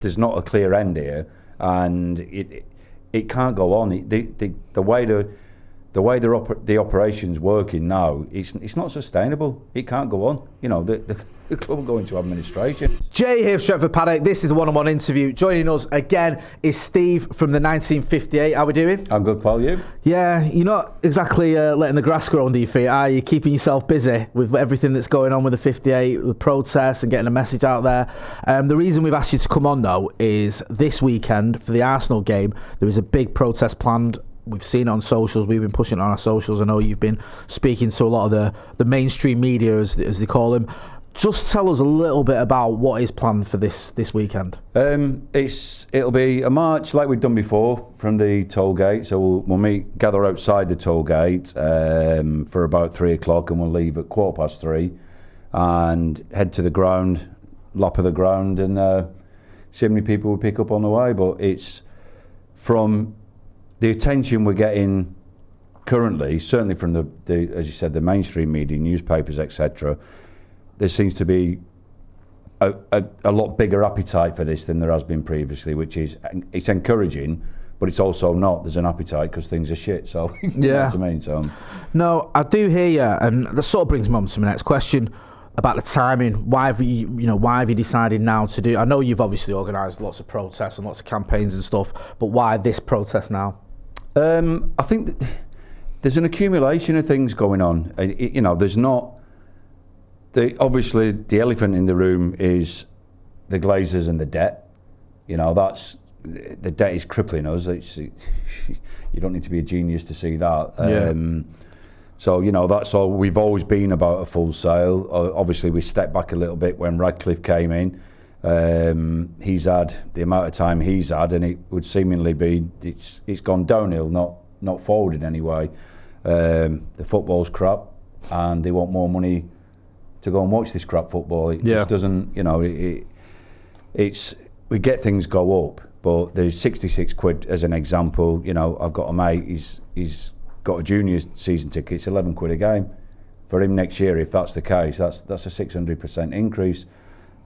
there's not a clear end here, and it can't go on. The way the operation's working now, it's not sustainable. It can't go on. The club will go into administration. Jay here, Stretford Paddock. This is a one-on-one interview. Joining us again is Steve from the 1958. How are we doing? I'm good, pal. You? Yeah, you're not exactly letting the grass grow under your feet, are you? Keeping yourself busy with everything that's going on with the 58, the protests and getting a message out there. The reason we've asked you to come on, though, is this weekend for the Arsenal game, there is a big protest planned. We've seen it on socials. We've been pushing it on our socials. I know you've been speaking to a lot of the mainstream media, as they call them. Just tell us a little bit about what is planned for this weekend. It'll be a march like we've done before from the toll gate. So we'll gather outside the toll gate for about 3 o'clock, and we'll leave at 3:15 and head to the ground, lap of the ground, and see how many people we pick up on the way. But it's from the attention we're getting currently, certainly from the as you said, the mainstream media, newspapers, etc. There seems to be a lot bigger appetite for this than there has been previously, which is it's encouraging, but it's also not. There's an appetite because things are shit. So you know what I mean. So no, I do hear you, and that sort of brings me on to my next question about the timing. Why have you decided now to do? I know you've obviously organised lots of protests and lots of campaigns and stuff, but why this protest now? I think that there's an accumulation of things going on. There's not. Obviously, the elephant in the room is the Glazers and the debt. That's the debt is crippling us. You don't need to be a genius to see that. So that's all. We've always been about a full sale. Obviously, we stepped back a little bit when Radcliffe came in. He's had the amount of time he's had, and it would seemingly be it's gone downhill, not forward in any way. The football's crap, and they want more money to go and watch this crap football. It just doesn't, we get things go up, but there's 66 quid as an example. I've got a mate, he's got a junior season ticket, it's 11 quid a game. For him next year, if that's the case, that's a 600% increase.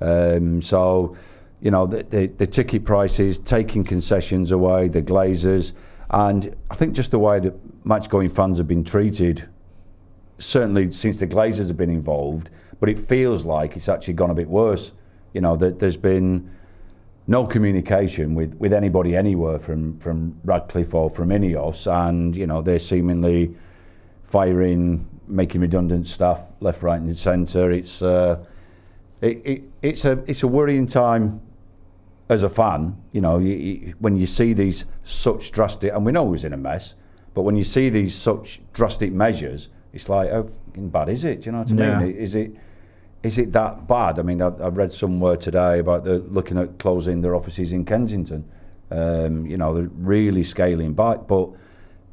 So, the ticket prices, taking concessions away, the Glazers, and I think just the way that match-going fans have been treated, certainly since the Glazers have been involved, but it feels like it's actually gone a bit worse. That there's been no communication with anybody anywhere from Radcliffe or from INEOS, and they're seemingly firing, making redundant staff left, right, and centre. It's a worrying time as a fan. When you see these such drastic, and we know who's in a mess, but when you see these such drastic measures, it's like, how fucking bad is it? Do you know what I mean? Is it that bad? I mean, I read somewhere today about looking at closing their offices in Kensington. They're really scaling back. But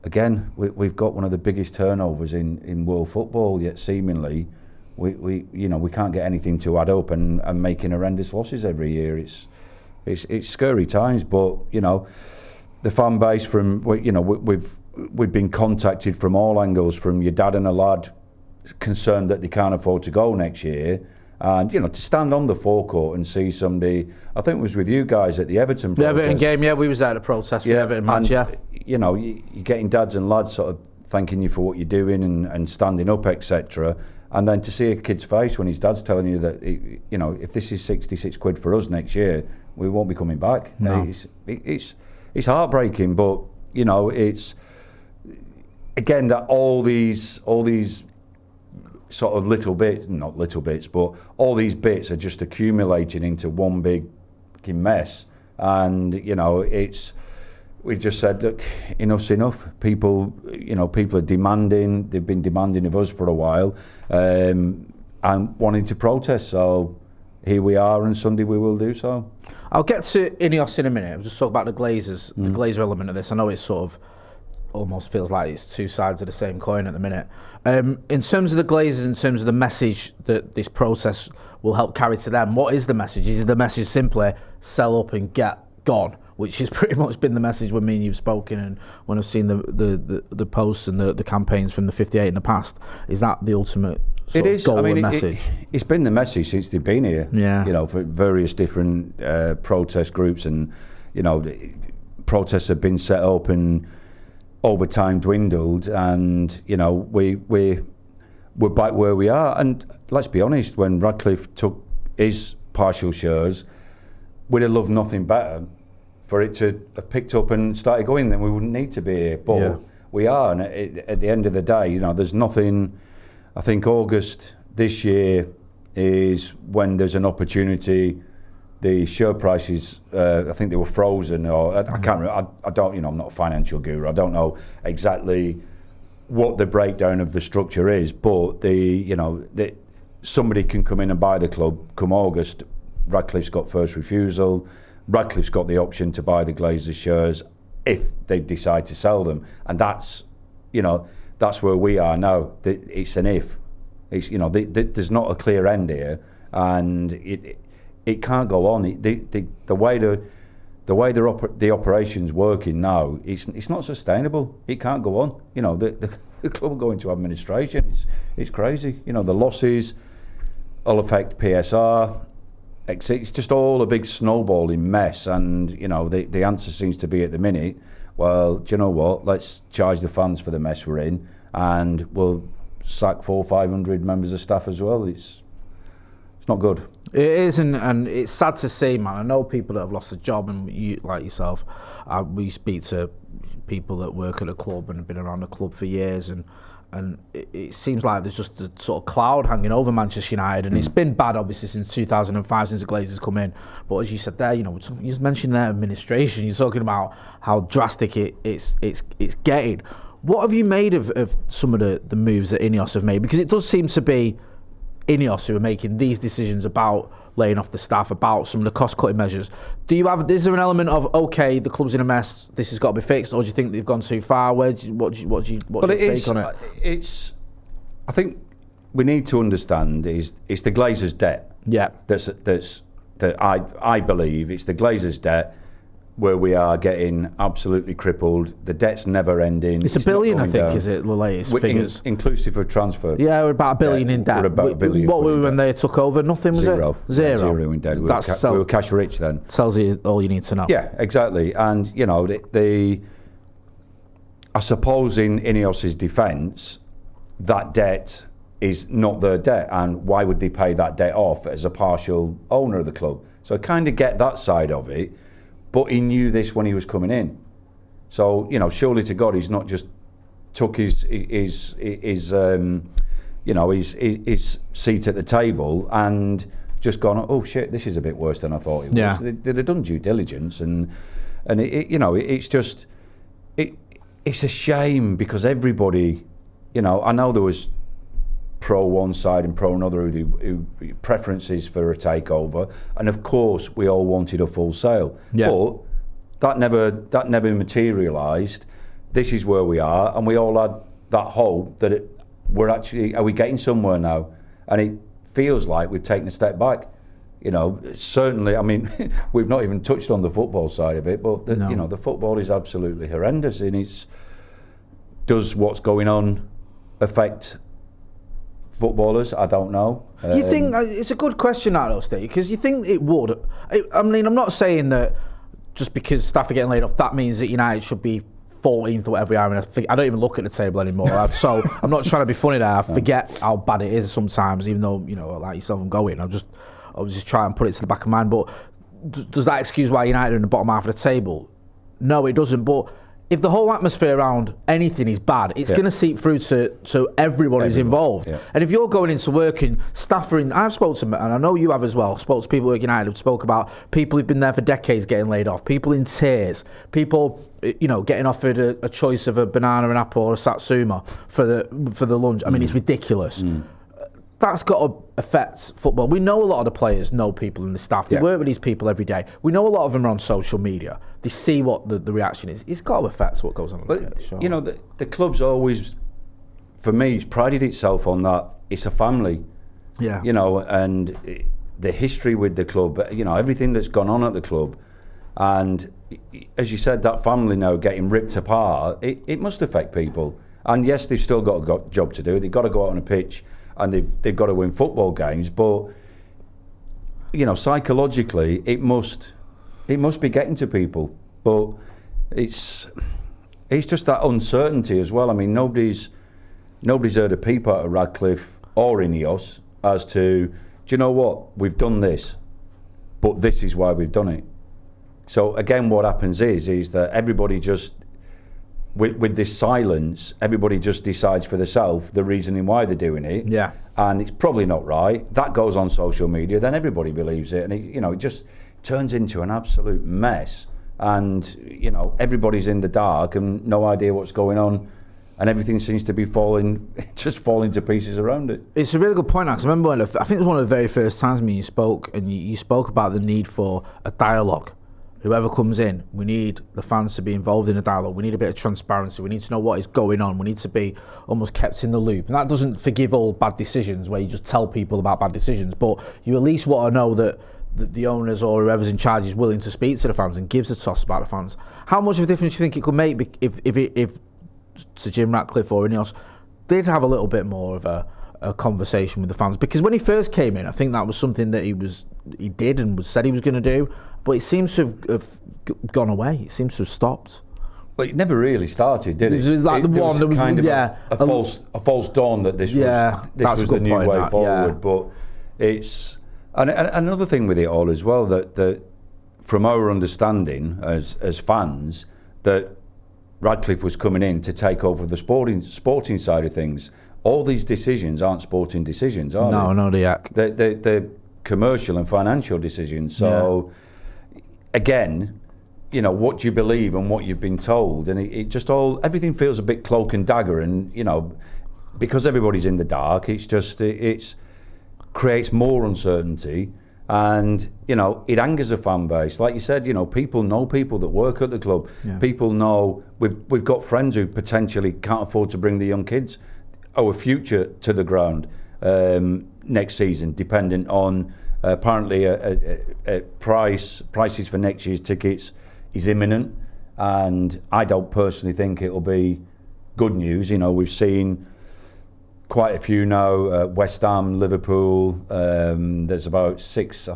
again, we've got one of the biggest turnovers in world football. Yet seemingly, we can't get anything to add up, and making horrendous losses every year. It's scary times. But the fan base we've been contacted from all angles, from your dad and a lad concerned that they can't afford to go next year, and to stand on the forecourt and see somebody, I think it was with you guys at the Everton protest. The Everton game, we was at a protest for the Everton match, you're getting dads and lads sort of thanking you for what you're doing and standing up, etc. And then to see a kid's face when his dad's telling you that if this is 66 quid for us next year, we won't be coming back. No. It's heartbreaking, but it's again that all these sort of not little bits, but all these bits are just accumulating into one big fucking mess. And we just said, look, enough's enough. People are demanding. They've been demanding of us for a while, and wanting to protest. So here we are, and Sunday we will do so. I'll get to INEOS in a minute. I'll just talk about the Glazers, the Glazer element of this. I know it's sort of almost feels like it's two sides of the same coin at the minute. In terms of the Glazers, in terms of the message that this process will help carry to them, what is the message? Is the message simply sell up and get gone, which has pretty much been the message when me and you've spoken, and when I've seen the posts and the campaigns from the 58 in the past? Is that the ultimate sort of goal and message. It's been the message since they've been here. Yeah. You know, for various different protest groups, and you know, protests have been set up and over time dwindled, and you know, we're back where we are. And let's be honest, when Radcliffe took his partial shares, we'd have loved nothing better for it to have picked up and started going. Then we wouldn't need to be here, but we are. And at the end of the day, you know, there's nothing. I think August this year is when there's an opportunity. The share prices, I think they were frozen, or I can't remember. I don't, you know, I'm not a financial guru. I don't know exactly what the breakdown of the structure is, but somebody can come in and buy the club come August. Radcliffe's got first refusal. Radcliffe's got the option to buy the Glazers shares if they decide to sell them, and that's where we are now. It's an if. It's, you know, there's not a clear end here, and it can't go on. The way the operation's working now, it's not sustainable. It can't go on. You know, the club will go into administration. It's crazy. You know, the losses will affect PSR. It's just all a big snowballing mess, and you know, the answer seems to be at the minute, well, do you know what, let's charge the fans for the mess we're in, and we'll sack 400-500 members of staff as well. It's not good. It is, and it's sad to see, man. I know people that have lost a job, and you, like yourself, we speak to people that work at a club and have been around the club for years, and it seems like there's just a sort of cloud hanging over Manchester United, and it's been bad obviously since 2005, since the Glazers come in. But as you said there, you know, you mentioned their administration. You're talking about how drastic it's getting. What have you made of some of the moves that INEOS have made? Because it does seem to be INEOS who are making these decisions about laying off the staff, about some of the cost-cutting measures. Is there an element of, okay, the club's in a mess, this has got to be fixed, or do you think they've gone too far? What's your take on it? I think we need to understand it's the Glazers' debt. Yeah. That I believe it's the Glazers' debt where we are getting absolutely crippled. The debt's never ending. It's $1 billion, I think, is it, the latest figures? Inclusive of transfer. Yeah, we're about $1 billion in debt. We're about $1 billion. What were we when they took over? Nothing, was Zero. it? Zero. Zero in debt. We were cash rich then. Tells you all you need to know. Yeah, exactly. And, you know, I suppose in INEOS's defence, that debt is not their debt, and why would they pay that debt off as a partial owner of the club? So I kind of get that side of it. But he knew this when he was coming in, so you know, surely to God, he's not just took his seat at the table and just gone, oh shit, this is a bit worse than I thought it was. Yeah. They'd have done due diligence, and it's just it's a shame because everybody, you know, I know there was pro one side and pro another who preferences for a takeover, and of course we all wanted a full sale. Yeah. But that never materialised. This is where we are, and we all had that hope that are we getting somewhere now? And it feels like we've taken a step back. You know, certainly. I mean, we've not even touched on the football side of it, but you know, the football is absolutely horrendous, and does what's going on affect footballers? I don't know. You think it's a good question, that though, Steve, because you think it would. I mean, I'm not saying that just because staff are getting laid off, that means that United should be 14th or whatever we are. I don't even look at the table anymore. So I'm not trying to be funny there. I forget how bad it is sometimes, even though, you know, like yourself, I'm going. I was just trying to put it to the back of mind. But does that excuse why United are in the bottom half of the table? No, it doesn't. But if the whole atmosphere around anything is bad, it's going to seep through to everyone who's involved. Yeah. And if you're going into work and staff are in, I've spoken to, and I know you have as well, spoke to people at United who've spoke about people who've been there for decades getting laid off, people in tears, people, you know, getting offered a choice of a banana, an apple, or a satsuma for the lunch. I mean, it's ridiculous. That's got to affect football. We know a lot of the players know people in the staff. They work with these people every day. We know a lot of them are on social media. They see what the reaction is. It's got to affect what goes on. But, you know, the club's always, for me, prided itself on that. It's a family. Yeah. You know, and the history with the club, you know, everything that's gone on at the club. And as you said, that family now getting ripped apart, it must affect people. And yes, they've still got a job to do. They've got to go out on a pitch and they've got to win football games. But you know, psychologically, it must be getting to people. But it's just that uncertainty as well. I mean, nobody's heard a peep out of Radcliffe or INEOS as to, do you know what, we've done this, but this is why we've done it. So again, what happens is that everybody just, with this silence, everybody just decides for themselves the reasoning why they're doing it. Yeah. And it's probably not right. That goes on social media, then everybody believes it, and it just turns into an absolute mess. And you know, everybody's in the dark and no idea what's going on, and everything seems to be falling to pieces around it. It's a really good point, Alex. I remember I think it was one of the very first times you spoke, and you spoke about the need for a dialogue. Whoever comes in, we need the fans to be involved in a dialogue. We need a bit of transparency. We need to know what is going on. We need to be almost kept in the loop. And that doesn't forgive all bad decisions where you just tell people about bad decisions, but you at least want to know that the owners or whoever's in charge is willing to speak to the fans and gives a toss about the fans. How much of a difference do you think it could make if Sir Jim Ratcliffe or INEOS did have a little bit more of a conversation with the fans? Because when he first came in, I think that was something that he did and said he was going to do, but it seems to have gone away. It seems to have stopped. Well, it never really started, did it? It was like a false dawn that this was the new way forward. Yeah. But it's and another thing with it all as well, that from our understanding as fans, that Radcliffe was coming in to take over the sporting side of things. All these decisions aren't sporting decisions, are they? No, they're commercial and financial decisions. So again, you know, what you believe and what you've been told, and it just everything feels a bit cloak and dagger, and you know, because everybody's in the dark, it creates more uncertainty, and you know, it angers a fan base. Like you said, you know, people know people that work at the club. Yeah. People know we've got friends who potentially can't afford to bring the young kids, our future, to the ground next season, dependent on apparently prices for next year's tickets is imminent, and I don't personally think it'll be good news. You know, we've seen quite a few now, West Ham, Liverpool, there's about six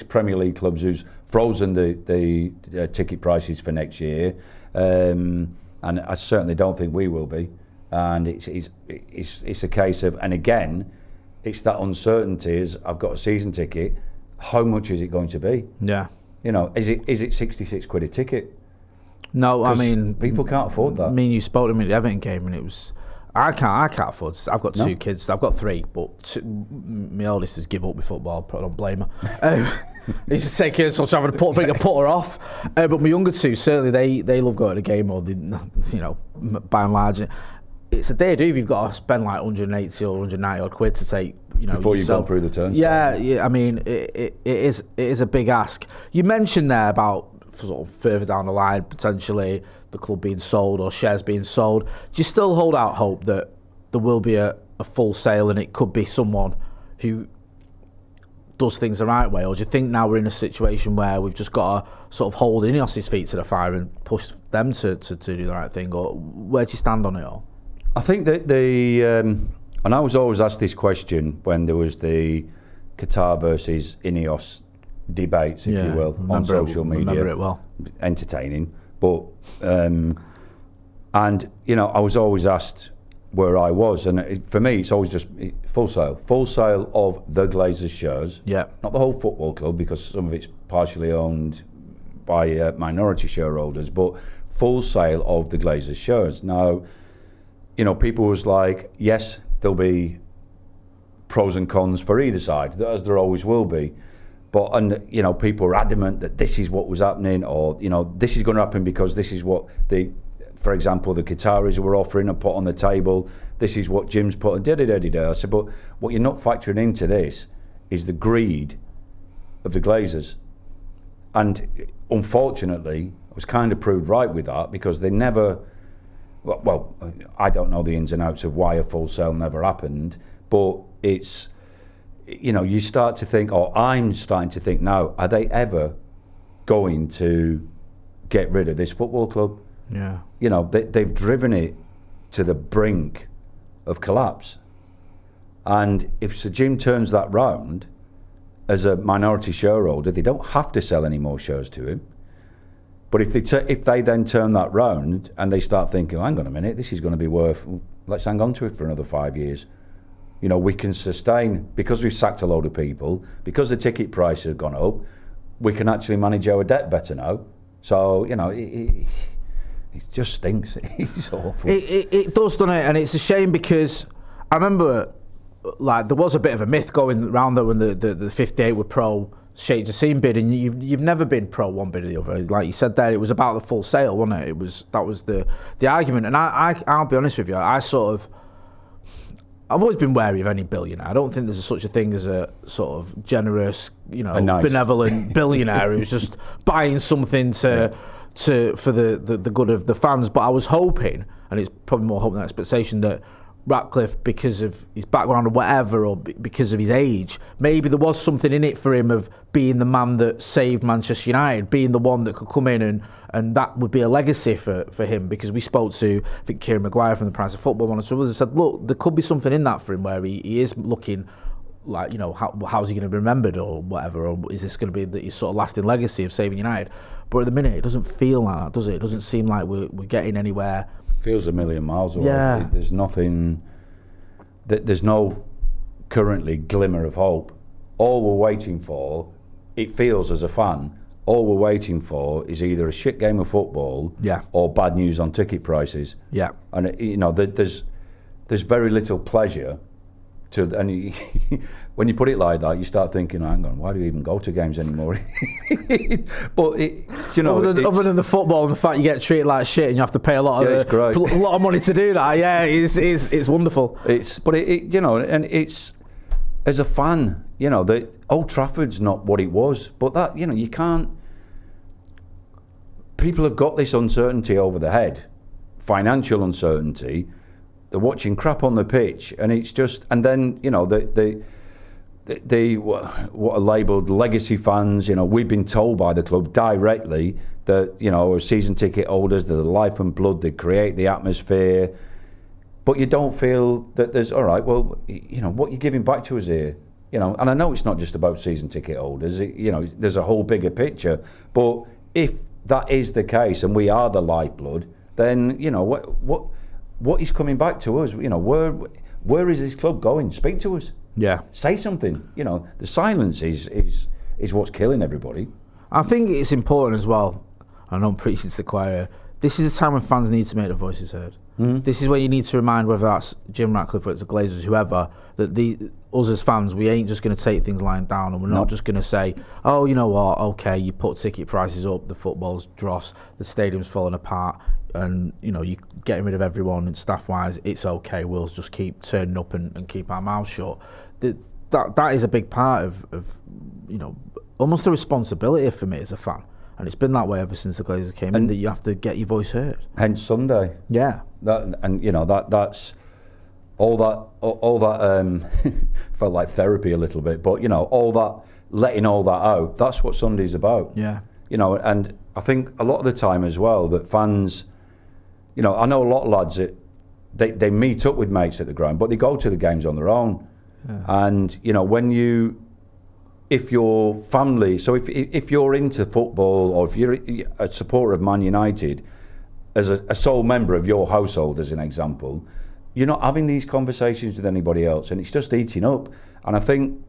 Premier League clubs who's frozen the ticket prices for next year, and I certainly don't think we will be. And it's a case of, and again, it's that uncertainty. Is I've got a season ticket, how much is it going to be? Yeah. You know, is it 66 quid a ticket? No, I mean, people can't afford that. I mean, you spoke to me at the Everton game, and it was, I can't afford. I've got two kids. I've got three, but my oldest has given up with football. I don't blame her. He's just taking her, so trying to put her off. But my younger two, certainly they love going to the game, or they, you know, by and large, it's a day do if you've got to spend like 180 or 190 odd quid to take, you know, before yourself. You've gone through the turnstile. Yeah. I mean, it is a big ask. You mentioned there about sort of further down the line potentially the club being sold or shares being sold. Do you still hold out hope that there will be a full sale and it could be someone who does things the right way, or do you think now we're in a situation where we've just got to sort of hold INEOS's feet to the fire and push them to do the right thing, or where do you stand on it all? I think that and I was always asked this question when there was the Qatar versus INEOS debates, if you will, on social media. Remember it well. Entertaining, but and you know, I was always asked where I was, and for me, it's always just full sale of the Glazers shares. Yeah, not the whole football club, because some of it's partially owned by minority shareholders, but full sale of the Glazers shares. Now, you know, people was like, yes, there'll be pros and cons for either side, as there always will be. But, and you know, people are adamant that this is what was happening, or, you know, this is going to happen because this is what for example, the Qataris were offering and put on the table. This is what Jim's put and da-da-da-da-da. I said, but what you're not factoring into this is the greed of the Glazers. And unfortunately, I was kind of proved right with that, because they never, well, I don't know the ins and outs of why a full sale never happened, but it's, you know, you start to think, or I'm starting to think now, are they ever going to get rid of this football club? Yeah. You know, they've driven it to the brink of collapse. And if Sir Jim turns that round, as a minority shareholder, they don't have to sell any more shares to him. But if they then turn that round and they start thinking, hang on a minute, this is going to be worth, let's hang on to it for another 5 years. You know, we can sustain, because we've sacked a load of people, because the ticket price has gone up, we can actually manage our debt better now. So, you know, it just stinks. It's awful. It does, doesn't it? And it's a shame because I remember, like, there was a bit of a myth going around there when the 58 were pro Sheikh Jassim bid, and you've never been pro one bid or the other. Like you said there, it was about the full sale, wasn't it? That was the argument. And I'll be honest with you, I've always been wary of any billionaire. I don't think there's such a thing as a sort of generous, you know, benevolent billionaire who's just buying something for the good of the fans. But I was hoping, and it's probably more hope than expectation, that Ratcliffe, because of his background or whatever, or because of his age, maybe there was something in it for him of being the man that saved Manchester United, being the one that could come in and that would be a legacy for him. Because we spoke to, I think, Kieran Maguire from the Price of Football, one or two others, and said, look, there could be something in that for him where he is looking like, you know, how's he going to be remembered or whatever, or is this going to be his sort of lasting legacy of saving United? But at the minute, it doesn't feel like that, does it? It doesn't seem like we're getting anywhere. Feels a million miles away. Yeah. There's nothing. There's no currently glimmer of hope. All we're waiting for, it feels as a fan, all we're waiting for is either a shit game of football, or bad news on ticket prices. Yeah. And you know, there's very little pleasure to, and when you put it like that, you start thinking, hang on, why do you even go to games anymore? But you know, other than the football and the fact you get treated like shit and you have to pay a lot of money to do that, it's wonderful. But you know, and it's, as a fan, you know, the Old Trafford's not what it was, but that, you know, you can't. People have got this uncertainty over the head, financial uncertainty. They're watching crap on the pitch, and it's just, and then, you know, the what are labelled legacy fans. You know, we've been told by the club directly that, you know, season ticket holders, they're the life and blood, they create the atmosphere, but you don't feel that there's, all right, well, you know, what you're giving back to us here, you know, and I know it's not just about season ticket holders, you know, there's a whole bigger picture, but if that is the case and we are the lifeblood, then, you know, what is coming back to us? You know, where is this club going? Speak to us. Yeah. Say something. You know, the silence is what's killing everybody. I think it's important as well, I know I'm preaching to the choir, this is a time when fans need to make their voices heard. Mm-hmm. This is where you need to remind, whether that's Jim Ratcliffe or it's the Glazers, whoever, that us as fans, we ain't just going to take things lying down, and we're not just going to say, oh, you know what, okay, you put ticket prices up, the football's dross, the stadium's falling apart, and, you know, you're getting rid of everyone and staff-wise, it's okay, we'll just keep turning up and keep our mouths shut. That is a big part of, you know, almost a responsibility for me as a fan. And it's been that way ever since the Glazers came in, that you have to get your voice heard. Hence Sunday. Yeah. And you know, that's all that felt like therapy a little bit, but you know, all that, letting all that out, that's what Sunday's about. Yeah. You know, and I think a lot of the time as well that fans, you know, I know a lot of lads that they meet up with mates at the ground, but they go to the games on their own. Yeah. And you know, if your family, so if you're into football, or if you're a supporter of Man United, as a sole member of your household, as an example, you're not having these conversations with anybody else, and it's just eating up. And I think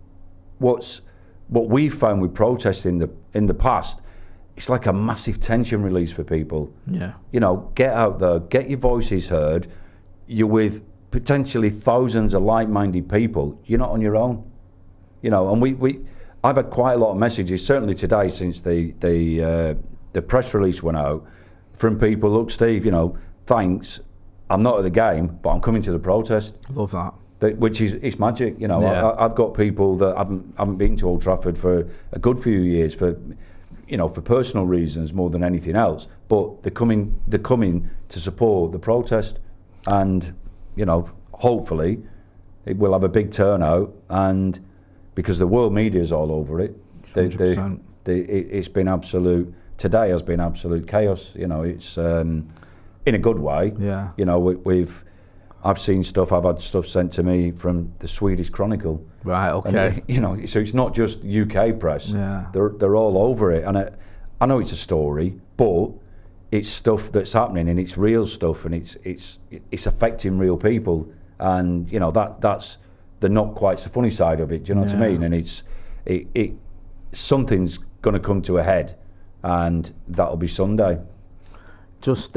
what we've found with protests in the past, it's like a massive tension release for people. Yeah. You know, get out there, get your voices heard. You're with potentially thousands of like-minded people. You're not on your own. You know, and I've had quite a lot of messages, certainly today since the press release went out, from people, look, Steve, you know, thanks, I'm not at the game, but I'm coming to the protest. Love that. Which is magic, you know. Yeah. I've got people that haven't been to Old Trafford for a good few years, for personal reasons more than anything else, but they're coming to support the protest, and, you know, hopefully it will have a big turnout, and because the world media is all over it. It's been absolute. Today has been absolute chaos. You know, it's in a good way. Yeah. You know, we've I've seen stuff. I've had stuff sent to me from the Swedish Chronicle. Right. Okay. And, so it's not just UK press. Yeah. They're all over it, and I know it's a story, but it's stuff that's happening, and it's real stuff, and it's affecting real people, and that's the not quite so funny side of it. Do you know what I mean? And it something's going to come to a head, and that'll be Sunday. Just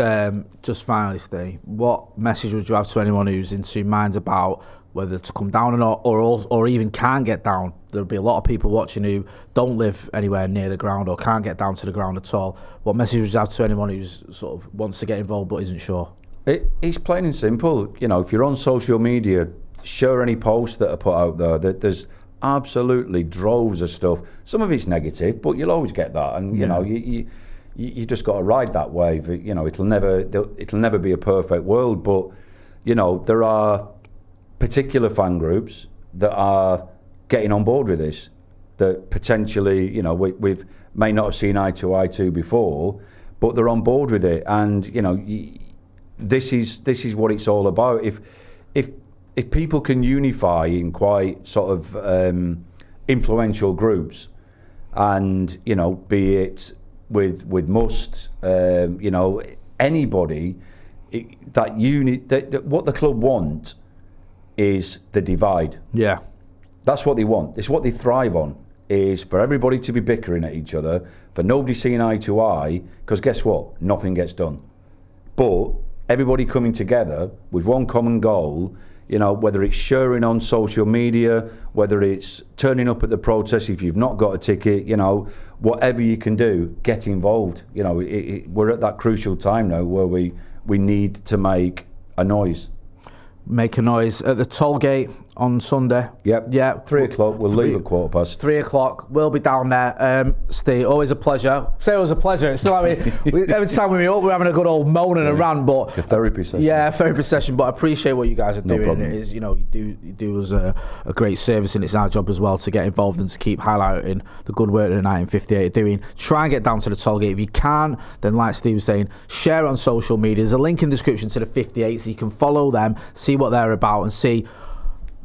finally, Steve, what message would you have to anyone who's in two minds about whether to come down or not, or even can't get down? There'll be a lot of people watching who don't live anywhere near the ground or can't get down to the ground at all. What message would you have to anyone who's sort of wants to get involved but isn't sure? It's plain and simple. If you're on social media, share any posts that are put out there. There's absolutely droves of stuff. Some of it's negative, but you'll always get that, and you just got to ride that wave. It'll never be a perfect world, but there are particular fan groups that are getting on board with this, that potentially we may not have seen eye to eye to before, but they're on board with it, and this is what it's all about. If people can unify in quite sort of influential groups, and be it with Must, anybody, that what the club want is the divide. Yeah, that's what they want. It's what they thrive on, is for everybody to be bickering at each other, for nobody seeing eye to eye, because guess what? Nothing gets done. But everybody coming together with one common goal, whether it's sharing on social media, whether it's turning up at the protest if you've not got a ticket, whatever you can do, get involved. We're at that crucial time now where we need to make a noise. Make a noise at the toll gate on Sunday. Yep. Yeah. 3 o'clock. We'll leave at 3:15. 3 o'clock. We'll be down there. Steve, always a pleasure. Say it was a pleasure. It's still every time we meet up, we're having a good old moan and a rant, but a therapy session. Yeah, therapy session. But I appreciate what you guys are doing. Problem. It is, you do us a great service, and it's our job as well to get involved and to keep highlighting the good work that the 1958 are doing. Try and get down to the toll gate. If you can, then like Steve was saying, share it on social media. There's a link in the description to the 58, so you can follow them, see what they're about, and see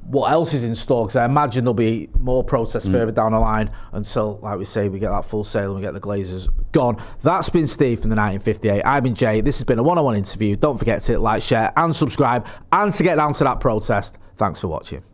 what else is in store, because I imagine there'll be more protests further down the line until, like we say, we get that full sale and we get the Glazers gone. That's been Steve from the 1958. I've been Jay. This has been a one-on-one interview. Don't forget to like, share and subscribe, and to get down to that protest. Thanks for watching.